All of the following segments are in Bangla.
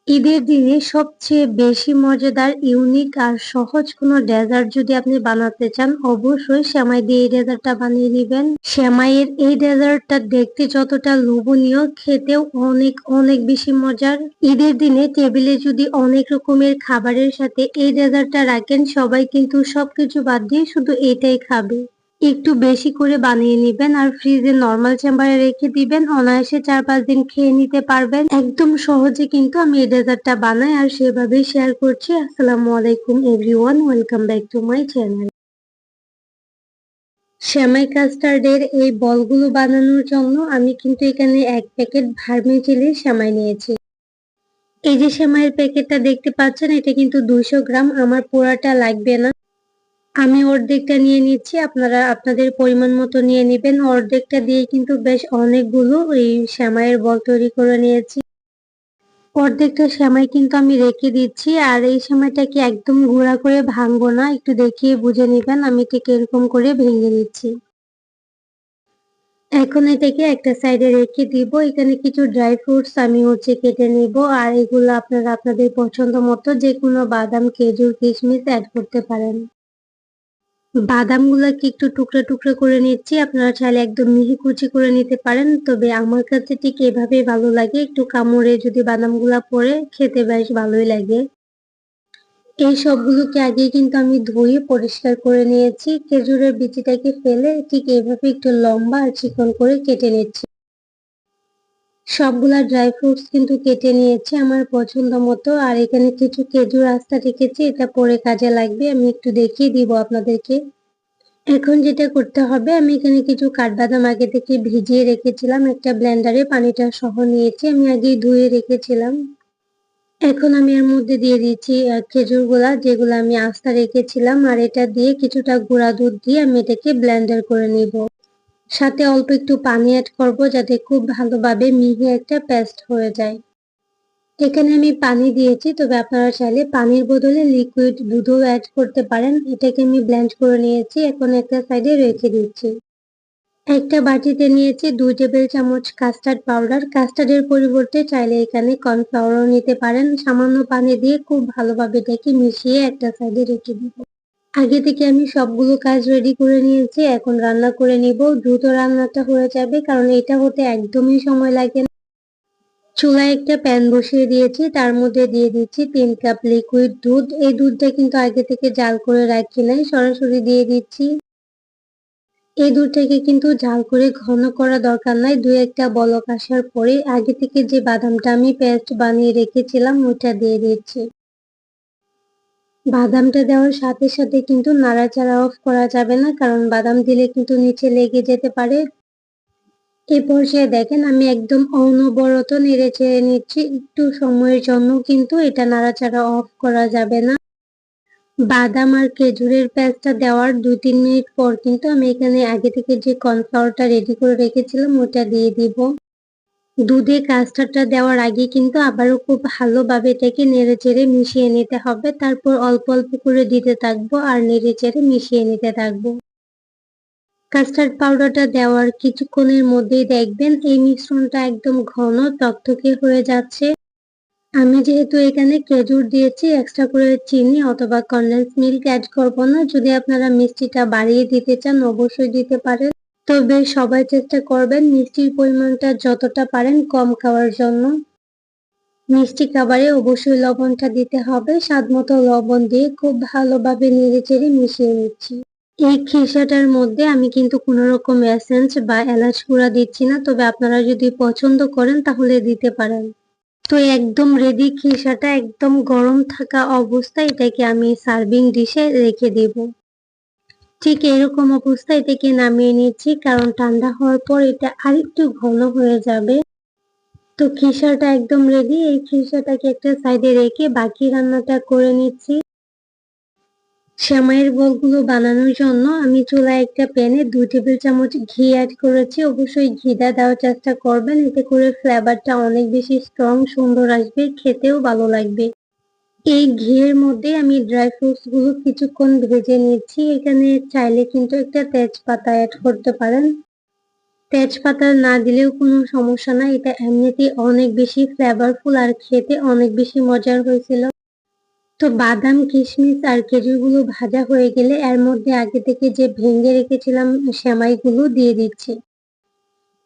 ঈদের দিনে সবচেয়ে বেশি মজাদার, ইউনিক আর সহজ কোনো ডেজার্ট যদি আপনি বানাতে চান, অবশ্যই সেমাই দিয়ে এই ডেজার্টটা বানিয়ে নিবেন। সেমাইয়ের এই ডেজার্টটা দেখতে যতটা লোভনীয়, খেতেও অনেক অনেক বেশি মজার। ঈদের দিনে টেবিলে যদি অনেক রকমের খাবারের সাথে এই ডেজার্টটা রাখেন, সবাই কিন্তু সবকিছু বাদ দিয়ে শুধু এটাই খাবে। একটু বেশি করে বানিয়ে নিবেন আর ফ্রিজে নরমাল চেম্বারে রেখে দিবেন। অনায়াসে 4-5 দিন খেয়ে নিতে পারবেন। একদম সহজে কিন্তু আমি এই ডেজার্টটা বানাই আর সেভাবেই শেয়ার করছি। আসসালামু আলাইকুম everyone, welcome back to my channel. সেমাই কাস্টার্ডের এই বলগুলো বানানোর জন্য আমি কিন্তু এখানে 1 প্যাকেট ভার্মিজেলি সেমাই নিয়েছি। এই যে সেমাইয়ের প্যাকেটটা দেখতে পাচ্ছেন, এটা কিন্তু 200 গ্রাম। আমার পুরাটা লাগবে না, আমি অর্ধেকটা নিয়ে নিচ্ছি। আপনারা আপনাদের পরিমাণ মতো নিয়ে নেবেন। অর্ধেকটা দিয়ে কিন্তু বেশ অনেকগুলো এই সেমাইয়ের বল তৈরি করে নিয়েছি। অর্ধেকটা সেমাই কিন্তু আমি রেখে দিচ্ছি। আর এই সেমাইটাকে একদম গুঁড়া করে ভাঙবো না, একটু দেখিয়ে বুঝে নেবেন আমি ঠিক এরকম করে ভেঙে নিচ্ছি। এখন এটাকে একটা সাইডে রেখে দিব। এখানে কিছু ড্রাই ফ্রুটস আমি কেটে নিব। আর এগুলো আপনারা আপনাদের পছন্দ মতো যে কোনো বাদাম, খেজুর, কিশমিশ অ্যাড করতে পারেন। বাদামগুলোকে একটু টুকরা টুকরা করে নিচ্ছি। আপনারা চাইলে একদম মিহি কুচি করে নিতে পারেন, তবে আমার কাছে ঠিক এভাবেই ভালো লাগে। একটু কামড়ে যদি বাদামগুলা পড়ে, খেতে বেশ ভালোই লাগে। এই সবগুলোকে আগে কিন্তু আমি ধুয়ে পরিষ্কার করে নিয়েছি। খেজুরের বিচিটাকে ফেলে ঠিক এইভাবে একটু লম্বা আর চিকন করে কেটে নিচ্ছি। সবগুলা ড্রাই ফ্রুটস কিন্তু কেটে নিয়েছি আমার পছন্দ মতো। আর এখানে কিছু খেজুর আস্তা রেখেছি, এটা পরে কাজে লাগবে। আমি একটু দেখিয়ে দিব আপনাদেরকে। এখন যেটা করতে হবে, আমি এখানে কিছু কাঠবাদাম আগে থেকে ভিজিয়ে রেখেছিলাম। একটা ব্লেন্ডারে পানিটা সহ নিয়েছি, আমি আগেই ধুয়ে রেখেছিলাম। এখন আমি এর মধ্যে দিয়ে দিচ্ছি খেজুরগুলা, যেগুলো আমি আস্তা রেখেছিলাম। আর এটা দিয়ে কিছুটা গুঁড়া দুধ দিয়ে আমি এটাকে ব্লেন্ডার করে নিব। সাথে অল্প একটু পানি অ্যাড করব, যাতে খুব ভালোভাবে মিহি একটা পেস্ট হয়ে যায়। এখানে আমি পানি দিয়েছি, তবে আপনারা চাইলে পানির বদলে লিকুইড দুধও অ্যাড করতে পারেন। এটাকে আমি ব্লেন্ড করে নিয়েছি, এখন একটা সাইডে রেখে দিচ্ছি। একটা বাটিতে নিয়েছি 2 টেবিল চামচ কাস্টার্ড পাউডার। কাস্টার্ডের পরিবর্তে চাইলে এখানে কর্নফ্লাওয়ারও নিতে পারেন। সামান্য পানি দিয়ে খুব ভালোভাবে এটাকে মিশিয়ে একটা সাইডে রেখে দিব। আগে থেকে আমি সবগুলো কাজ রেডি করে নিয়েছি, এখন রান্না করে নিব। দ্রুত রান্নাটা হয়ে যাবে, কারণ এটা হতে একদমই সময় লাগে না। চুলায় একটা প্যান বসিয়ে দিয়েছি, তার মধ্যে দিয়ে দিচ্ছি 3 কাপ লিকুইড দুধ। এই দুধটা কিন্তু আগে থেকে জাল করে রাখি নাই, সরাসরি দিয়ে দিচ্ছি। এই দুধটাকে কিন্তু জাল করে ঘন করা দরকার নাই। 2-1টা বলক আসার পরে আগে থেকে যে বাদামটা আমি পেস্ট বানিয়ে রেখেছিলাম ওটা দিয়ে দিচ্ছি। বাদামটা দেওয়ার সাথে সাথে কিন্তু নাড়াচাড়া অফ করা যাবে না, কারণ বাদাম দিলে কিন্তু নিচে লেগে যেতে পারে। এই পর্যায়ে দেখেন আমি একদম অনবরত নেড়ে চেড়ে নিচ্ছি। একটু সময়ের জন্য কিন্তু এটা নাড়াচাড়া অফ করা যাবে না। বাদাম আর খেজুরের পেস্টটা দেওয়ার 2-3 মিনিট পর কিন্তু আমি এখানে আগে থেকে যে কর্নফ্লাওয়ারটা রেডি করে রেখেছিলাম ওটা দিয়ে দিব। দুধে কাস্টার্ডটা দেওয়ার আগে কিন্তু আবারও খুব ভালোভাবে এটাকে নেড়েচেড়ে মিশিয়ে নিতে হবে। তারপর অল্প অল্প করে দিতে থাকবো আর নেড়েচেড়ে মিশিয়ে নিতে থাকবো। কাস্টার্ড পাউডারটা দেওয়ার কিছুক্ষণের মধ্যেই দেখবেন এই মিশ্রণটা একদম ঘন টকটকে হয়ে যাচ্ছে। আমি যেহেতু এখানে খেজুর দিয়েছি, এক্সট্রা করে চিনি অথবা কনডেন্স মিল্ক অ্যাড করবো না। যদি আপনারা মিষ্টিটা বাড়িয়ে দিতে চান অবশ্যই দিতে পারেন, তবে সবাই চেষ্টা করবেন মিষ্টির পরিমাণটা যতটা পারেন কম খাওয়ার জন্য। মিষ্টি খাবারে অবশ্যই লবণটা দিতে হবে। স্বাদমতো লবণ দিয়ে খুব ভালোভাবে নেড়েচেড়ে মিশিয়ে নিচ্ছি। এই খিসাটার মধ্যে আমি কিন্তু কোনো রকম এসেন্স বা এলাচ গুঁড়া দিচ্ছি না, তবে আপনারা যদি পছন্দ করেন তাহলে দিতে পারেন। তো একদম রেডি খিসাটা একদম গরম থাকা অবস্থায় এটাকে আমি সার্ভিং ডিশে রেখে দেব। ঠিক এরকম অবস্থায় এটাকে নামিয়ে নিচ্ছি, কারণ ঠান্ডা হওয়ার পর এটা আরেকটু ঘন হয়ে যাবে। তো খিসাটা একদম রেডি। এই খিসাটাকে একটা সাইডে রেখে বাকি রান্নাটা করে নিচ্ছি। সেমাইয়ের বলগুলো বানানোর জন্য আমি চুলায় একটা প্যানে 2 টেবিল চামচ ঘি অ্যাড করেছি। অবশ্যই ঘিটা দেওয়ার চেষ্টা করবেন, এতে করে ফ্লেভারটা অনেক বেশি স্ট্রং সুন্দর আসবে, খেতেও ভালো লাগবে। এই ঘিয়ের মধ্যে আমি ড্রাই ফ্রুটস গুলো কিছুক্ষণ ভেজে নিচ্ছি। এখানে চাইলে কিন্তু একটা তেজপাতা অ্যাড করতে পারেন। তেজপাতা না দিলেও কোনো সমস্যা না, এটা এমনিতেই অনেক বেশি ফ্লেভারফুল আর খেতে অনেক বেশি মজার হয়েছিল। তো বাদাম, কিশমিশ আর খেজুরগুলো ভাজা হয়ে গেলে এর মধ্যে আগে থেকে যে ভেঙে রেখেছিলাম সেমাইগুলো দিয়ে দিচ্ছি।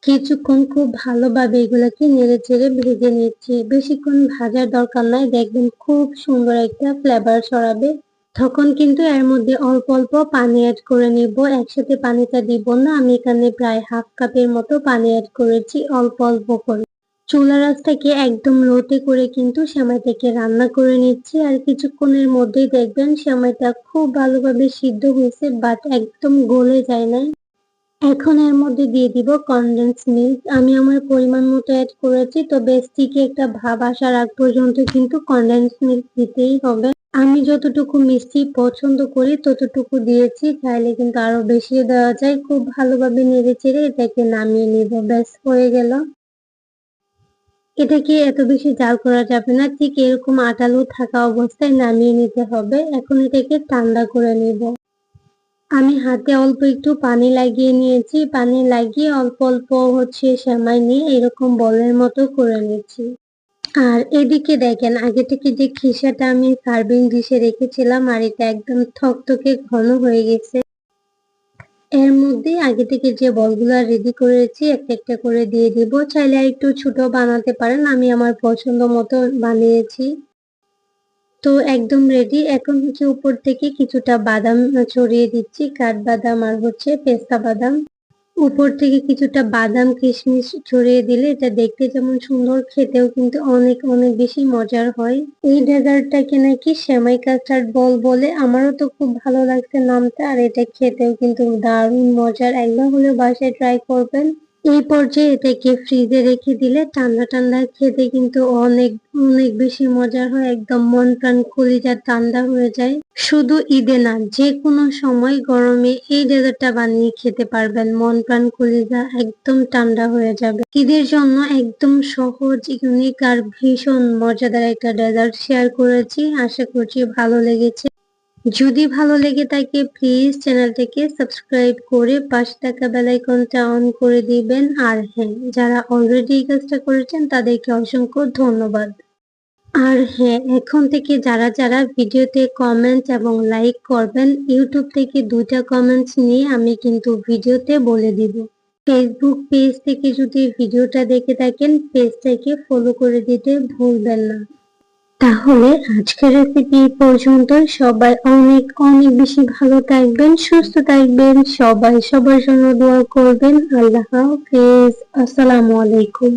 কিছুক্ষণ খুব ভালোভাবে এগুলোকে নেড়েচেড়ে ভেজে নিচ্ছি। বেশিক্ষণ ভাজার দরকার নাই, দেখবেন খুব সুন্দর একটা ফ্লেভার ছড়াবে। তখন কিন্তু এর মধ্যে অল্প অল্প পানি অ্যাড করে নিব, একসাথে পানিটা দিব না। আমি এখানে প্রায় হাফ কাপের মতো পানি অ্যাড করেছি অল্প অল্প করে। চুলার আঁচটাকে একদম লোতে করে কিন্তু সেমাইটাকে রান্না করে নিচ্ছি, আর কিছুক্ষণের মধ্যেই দেখবেন সেমাইটা খুব ভালোভাবে সিদ্ধ হয়েছে, বাট একদম গলে যায় নাই। এখন এর মধ্যে দিয়ে দিব কনডেন্স মিল্ক। আমি আমার পরিমাণ মতো অ্যাড করেছি, তবে স্টিকি একটা ভাব আসার আগ পর্যন্ত কিন্তু কনডেন্স মিল্ক দিতেই হবে। আমি যতটুকু মিষ্টি পছন্দ করি ততটুকু দিয়েছি, চাইলে কিন্তু আরো বেশি দেওয়া যায়। খুব ভালোভাবে নেড়ে চেড়ে এটাকে নামিয়ে নিব, ব্যাস হয়ে গেল। এটাকে এত বেশি জাল করা যাবে না, ঠিক এরকম আটালো থাকা অবস্থায় নামিয়ে নিতে হবে। এখন এটাকে ঠান্ডা করে নিব। আমি হাতে অল্প একটু পানি লাগিয়ে নিয়েছি, পানি লাগিয়ে অল্প অল্প সেমাই নিয়ে এরকম বলের মতো করে নিচ্ছি। আর এদিকে দেখেন, আগে থেকে যে খিসাটা আমি সার্ভিং ডিশে রেখেছিলাম আর এটা একদম থকথকে ঘন হয়ে গেছে। এর মধ্যে আগে থেকে যে বলগুলা রেডি করেছি একটা একটা করে দিয়ে দিব। চাইলে আর একটু ছোট বানাতে পারেন, আমি আমার পছন্দ মতো বানিয়েছি। তো একদম রেডি। এখন উপর থেকে কিছুটা বাদাম ছড়িয়ে দিচ্ছি, কাঠবাদাম আর পেস্তা বাদাম। উপর থেকে কিছুটা বাদাম কিশমিশ ছড়িয়ে দিলে এটা দেখতে যেমন সুন্দর, খেতেও কিন্তু অনেক অনেক বেশি মজার হয়। এই ডেজার্টটাকে নাকি সেমাই কাস্টার্ড বল বলে, আমারও তো খুব ভালো লাগছে নামটা, আর এটা খেতেও কিন্তু দারুণ মজার। একবার হলেও বাসায় ট্রাই করবেন। এই পর্যায়ে এটাকে ফ্রিজে রেখে দিলে ঠান্ডা ঠান্ডা খেতে কিন্তু অনেক অনেক বেশি মজার হয়, একদম মন প্রাণ কলিজা ঠান্ডা হয়ে যায়। শুধু ঈদে না, যে কোনো সময় গরমে এই ডেজার্টটা বানিয়ে খেতে পারবেন, মন প্রাণ কলিজা একদম ঠান্ডা হয়ে যাবে। ঈদের জন্য একদম সহজ, ইউনিক আর ভীষণ মজাদার একটা ডেজার্ট শেয়ার করেছি, আশা করছি ভালো লেগেছে। যদি ভালো লেগে থাকে প্লিজ চ্যানেলটাকে সাবস্ক্রাইব করে পাশে থাকা বেল আইকনটা অন করে দিবেন। আর হ্যাঁ, যারা অলরেডি এই কাজটা করেছেন তাদেরকে অসংখ্য ধন্যবাদ। আর হ্যাঁ, এখন থেকে যারা যারা ভিডিওতে কমেন্টস এবং লাইক করবেন, ইউটিউব থেকে 2টা কমেন্টস নিয়ে আমি কিন্তু ভিডিওতে বলে দিব। ফেসবুক পেজ থেকে যদি ভিডিওটা দেখে থাকেন পেজটাকে ফলো করে দিতে ভুলবেন না। তাহলে আজকের রেসিপি পর্যন্তই। সবাই অনেক অনেক বেশি ভালো থাকবেন, সুস্থ থাকবেন, সবাই সবার জন্য দোয়া করবেন। আল্লাহ হাফেজ, আসসালামু আলাইকুম।